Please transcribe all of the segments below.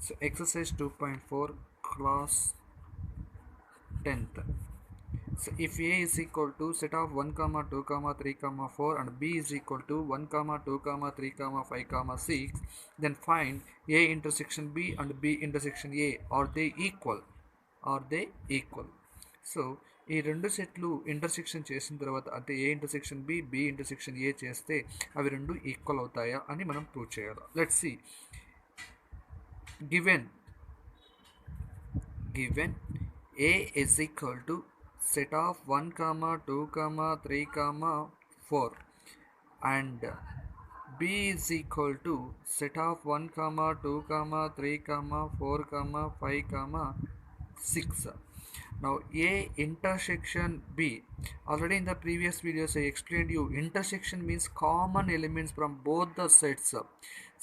So exercise 2.4 class 10th. So if A is equal to set of 1 comma 2 comma 3 comma 4 and B is equal to 1 comma 2 comma 3 comma 5 comma 6, then find A intersection B and B intersection A. Are they equal? Are they equal? So ఈ రెండు సెట్లు intersection చేసిన తర్వాత అంటే A intersection B intersection A చేస్తే అవి రెండు equal అవుతాయా అని మనం ప్రూవ్ చేయాలి. Let's see. Given A is equal to set of 1 comma 2 comma 3 comma 4 and B is equal to set of 1 comma 2 comma 3 comma 4 comma 5 comma 6. Now A intersection B. Already in the previous videos I explained you intersection means common elements from both the sets.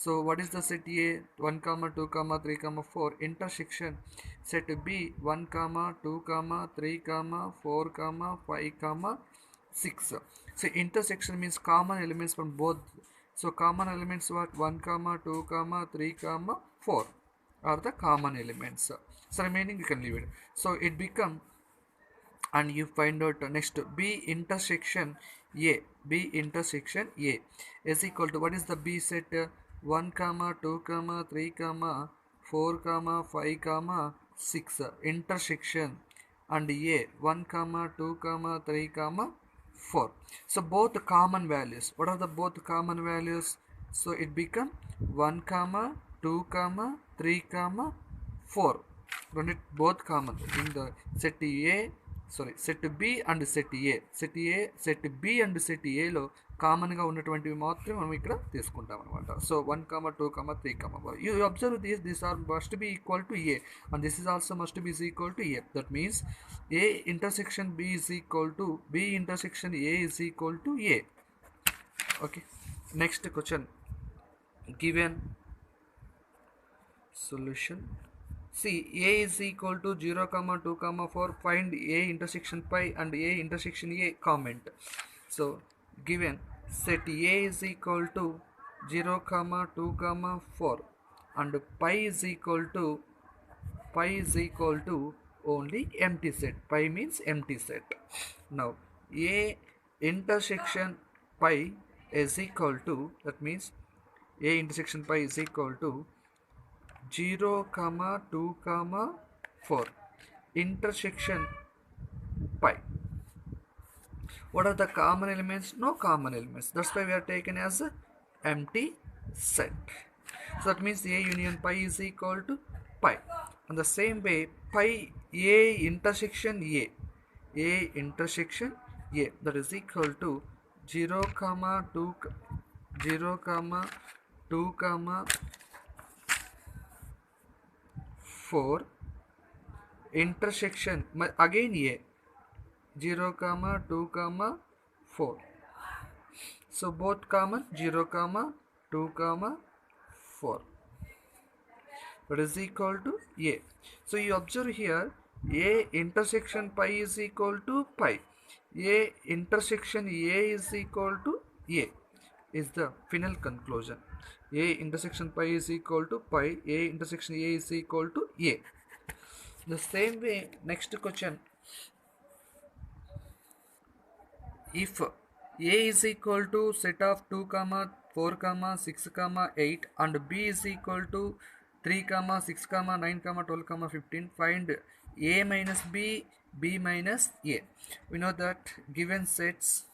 So what is the set A? 1 comma 2 comma 3 comma 4. Intersection set B 1 comma 2 comma 3 comma 4 comma 5 comma 6. So intersection means common elements from both. So common elements what? 1 comma 2 comma 3 comma 4 are the common elements. So remaining you can leave it. So it become, and you find out next B intersection A is equal to, what is the B set? 1 comma 2 comma 3 comma 4 comma 5 comma 6 intersection and A 1 comma 2 comma 3 comma 4. So both common values. What are the both common values? So it become 1 comma 2 comma 3 comma 4. Run it both common in the set B and set A. Set B and set A లో కామన్గా ఉన్నటువంటివి మాత్రం మనం ఇక్కడ తీసుకుంటాం అనమాట. So 1 comma 2 comma 3 comma 4. You observe these are must be equal to A and this is also must be equal to A. That means A intersection B is equal to B intersection A is equal to A. Okay. Next question. Given solution. See, A is equal to 0 comma 2 comma 4. Find A intersection pi and A intersection A. Comment. So given set A is equal to 0 comma 2 comma 4 and pi is equal to only empty set. Pi means empty set. Now A intersection pi is equal to, that means A intersection pi is equal to 0 comma 2 comma 4 intersection pi. What are the common elements? No common elements. That's why we are taken as a empty set. So that means A union pi is equal to pi. And the same way pi A intersection A that is equal to 0 comma 2 comma 4 intersection again A 0 comma 2 comma 4. So both common 0 comma 2 comma 4. That is equal to A. So you observe here A intersection pi is equal to pi. A intersection A is equal to A is the final conclusion. A intersection pi is equal to pi. A intersection A is equal to A. The same way, next question. If A is equal to set of 2 comma 4 comma 6 comma 8 and B is equal to 3 comma 6 comma 9 comma 12 comma 15, find A minus B, B minus A. We know that given sets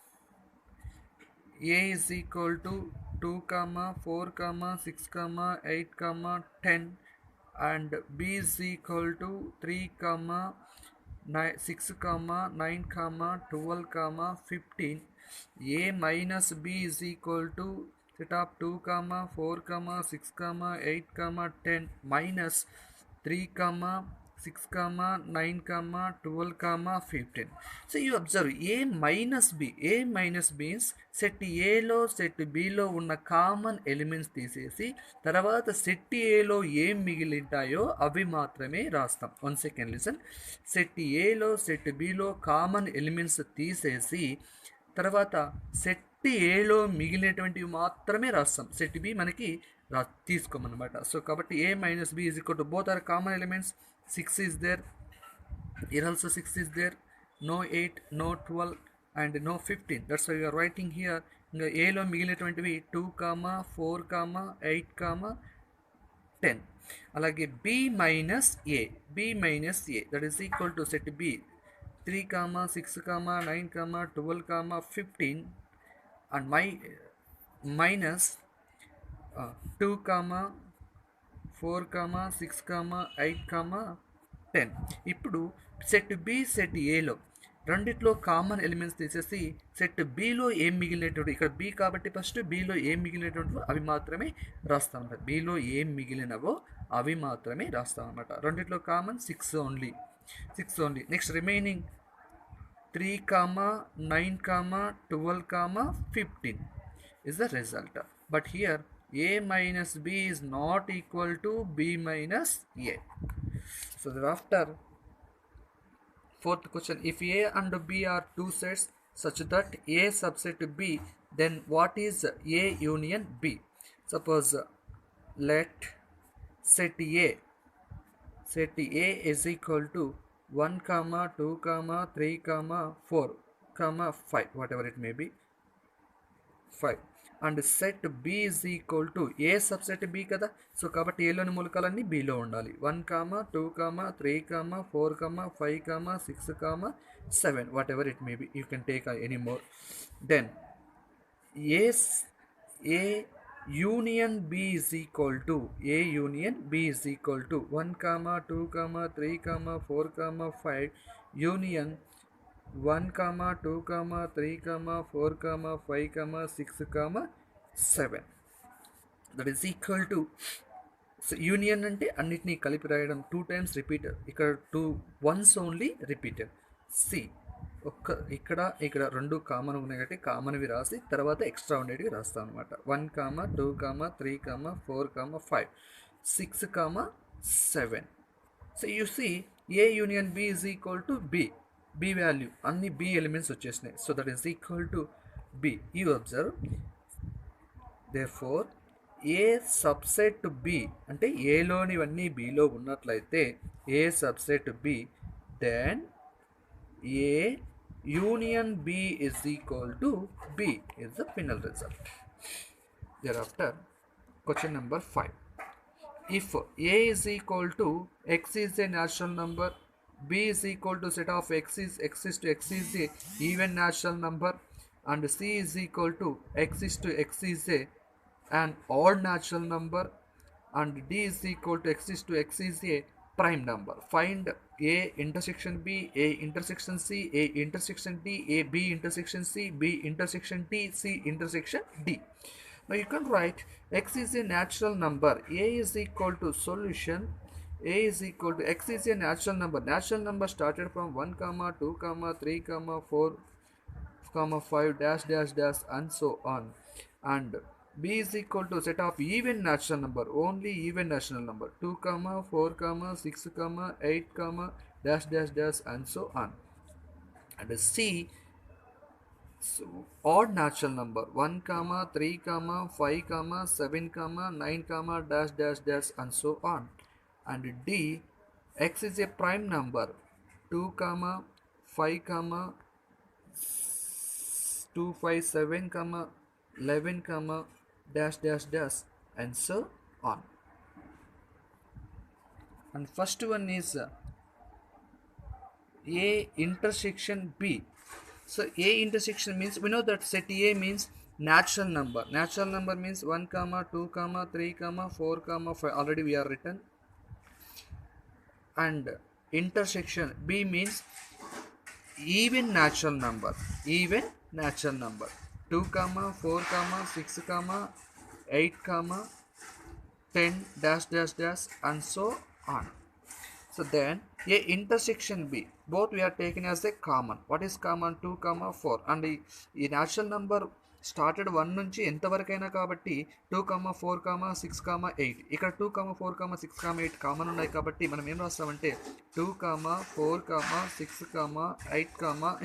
A is equal to 2 comma 4 comma 6 comma 8 comma 10 and B is equal to 3 comma 6 comma 9 comma 12 comma 15. A minus B is equal to set of 2 comma 4 comma 6 comma 8 comma 10 minus 3 comma 6 comma 9 comma 12 comma 15. So you observe A minus B means set A లో set Bలో ఉన్న common elements తీసేసి తర్వాత set Aలో ఏం మిగిలింటాయో అవి మాత్రమే రాస్తాం. 1 second listen. Set Aలో set Bలో కామన్ ఎలిమెంట్స్ తీసేసి తర్వాత సెట్ ఏలో మిగిలినటువంటివి మాత్రమే రాస్తాం. సెట్ బి మనకి తీసుకోమన్నమాట. సో కాబట్టి a minus b is equal to both are common elements. 6 is there, here also 6 is there, no 8, no 12 and no 15. That's why we are writing here ఇంకా ఏలో మిగిలినటువంటివి 2, 4, 8, 10. అలాగే b minus A that is equal to set b 3, 6, 9, 12, 15 and minus 2, 4, 6, 8, 10. ఇప్పుడు set B set ఏలో రెండిట్లో common elements తీసేసి set below ఏం మిగిలినటువంటి, ఇక్కడ బి కాబట్టి ఫస్ట్ బిలో ఏం మిగిలినటువంటివో అవి మాత్రమే రాస్తాం అన్నమాట. బిలో ఏం మిగిలినవో అవి మాత్రమే రాస్తాం అన్నమాట. రెండిట్లో common 6 only. Next remaining 3, 9, 12, 15 is the result. But here a minus b is not equal to b minus a. So thereafter, fourth question, if a and b are two sets such that a subset b, then what is a union b? Suppose let set a is equal to 1, 2, 3, 4, 5, whatever it may be, 5, and set b is equal to a subset b కదా. So కాబట్టి ఏలోని మూలకాలన్నీ bలో ఉండాలి. 1, 2, 3, 4, 5, 6, 7, whatever it may be, you can take any more. Then a union b is equal to 1, 2, 3, 4, 5 union 1, 2, 3, 4, 5, 6, 7. That is equal to, so union అంటే అన్నిటినీ కలిపి రాయడం, 2 times repeated, ఇక్కడ 2 once only repeated. C ఇక్కడ రెండు కామన్ ఉన్నాయి కాబట్టి కామన్వి రాసి తర్వాత ఎక్స్ట్రా ఉండేటివి రాస్తాం అనమాట. 1, 2, 3, 4, 5, 6, 7. So you see A union B is equal to B value అన్ని బి ఎలిమెంట్స్ వచ్చేసినాయి. So that is equal to B. You observe, therefore A subset B అంటే ఏలోనివన్నీ బిలో ఉన్నట్లయితే A subset B, then A union B is equal to b is the final result. Thereafter, question number 5. If a is equal to x is a natural number, b is equal to set of x is to x is a even natural number, and c is equal to x is to x is an odd natural number, and d is equal to x is to x is a prime number. Find a intersection b, a intersection c, a intersection d, a b intersection c, b intersection d, c intersection d. Now you can write x is a natural number, a is equal to solution, a is equal to x is a natural number started from 1, 2, 3, 4, 5 dash dash dash and so on, and b is equal to set of even natural number, only even natural number, 2, 4, 6, 8, dash dash dash and so on, and c so odd natural number, 1, 3, 5, 7, 9, dash dash dash and so on, and d x is a prime number, 2, 5, 2, 5, 7, 11, dash dash dash and so on. And first one is a intersection b. So a intersection means, we know that set a means natural number means 1, 2, 3, 4, 5, already we are written, and intersection b means even natural number, 2, 4, 6, 8, 10, dash dash dash and so on. So then a intersection b, both we are taken as a common. What is common? 2, 4, and the natural number started 1 నుంచి ఎంతవరకైనా కాబట్టి 2, 4, 6, 8 ఇక్కడ 2, 4, 6, 8 common ఉన్నాయి కాబట్టి మనం ఏం రాస్తామంటే 2, 4, 6, 8,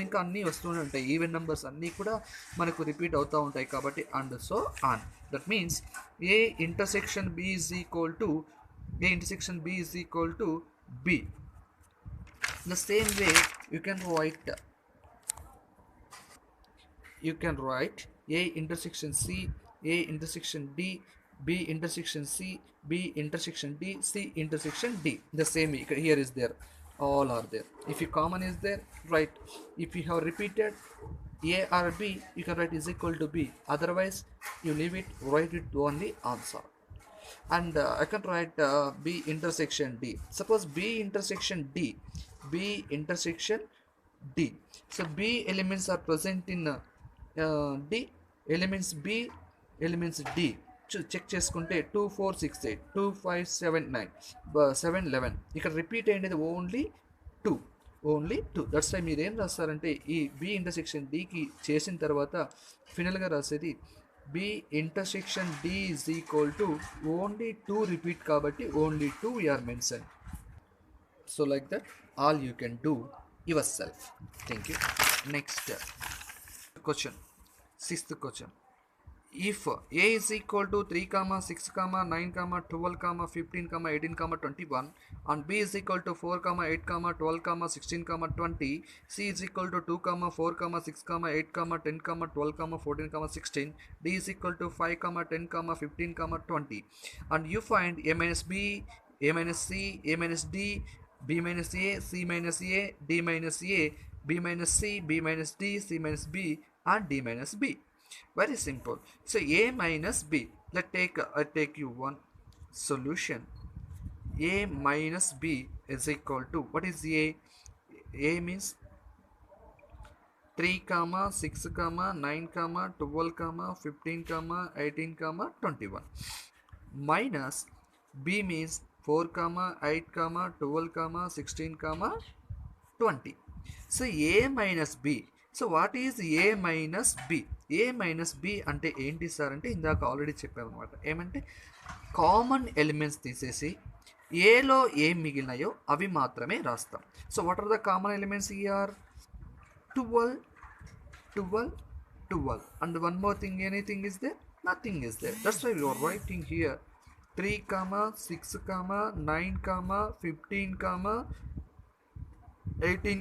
ఇంకా అన్నీ వస్తూనే ఉంటాయి. ఈవెన్ నెంబర్స్ అన్నీ కూడా మనకు రిపీట్ అవుతూ ఉంటాయి కాబట్టి and so on. That means A intersection B is equal to B. The same way you can write A intersection C, A intersection D, B intersection C, B intersection D, C intersection D. The same here is there, all are there. If you common is there, right? If you have repeated A or B, you can write is equal to B. Otherwise you leave it, write it only answer. And I can write B intersection D. Suppose B intersection D. So B elements are present in D, elements B, elements D. Check చేసుకుంటే 2, 4, 6, 8, 2, 5, 7, 9, 7, 11. ఇక్కడ repeat అయ్యేది only 2. That's why మీరు ఏం రాస్తారంటే ఈ B intersection డికి చేసిన తర్వాత ఫినల్గా రాసేది B intersection D is equal to only 2 repeat కాబట్టి only 2 we are mention. So like that all you can do yourself. Thank you. Next question, sixth question. If A is equal to 3, 6, 9, 12, 15, 18, 21 and B is equal to 4, 8, 12, 16, 20, C is equal to 2, 4, 6, 8, 10, 12, 14, 16, D is equal to 5, 10, 15, 20 and you find A minus B, A minus C, A minus D, B minus A, C minus A, D minus A, B minus C, B minus D, C minus B and D minus B. Very simple. So A minus B. I take you one solution. A minus B is equal to, what is A? A means 3, 6, 9, 12, 15, 18, 21 minus B means 4, 8, 12, 16, 20. So A minus B. So what is A minus B? A minus B అంటే ఏంటి sir అంటే ఇందాక already చెప్పాము అనమాట. ఏమంటే common elements తీసేసి ఏలో ఏం మిగిలినాయో అవి మాత్రమే రాస్తాం. So what are the common elements here? 12, 12, 12 and one more thing, anything is there? Nothing is there. That's why we are writing here 3, 6, 9, 15, 18,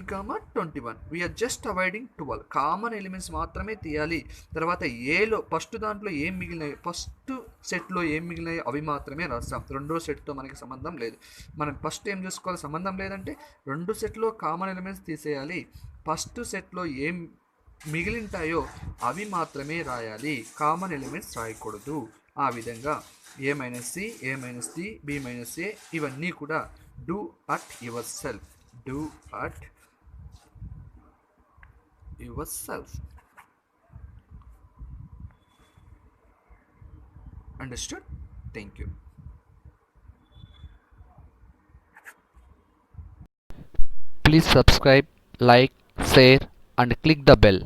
21. We are just avoiding 12. Common elements మాత్రమే తీయాలి. తర్వాత ఏలో ఫస్ట్ దాంట్లో ఏం మిగిలినాయి, ఫస్ట్ సెట్లో ఏం మిగిలినాయో అవి మాత్రమే రాస్తాం. రెండో సెట్తో మనకి సంబంధం లేదు. మనం ఫస్ట్ ఏం చూసుకోవాలి, సంబంధం లేదంటే రెండు సెట్లో కామన్ ఎలిమెంట్స్ తీసేయాలి. ఫస్ట్ సెట్లో ఏం మిగిలింటాయో అవి మాత్రమే రాయాలి, కామన్ ఎలిమెంట్స్ రాయకూడదు. ఆ విధంగా ఏ మైనస్ సి, ఏ మైనస్ డి, బి మైనస్ ఏ ఇవన్నీ కూడా do at your self. Do at yourself. Understood? Thank you. Please subscribe, like, share and click the bell.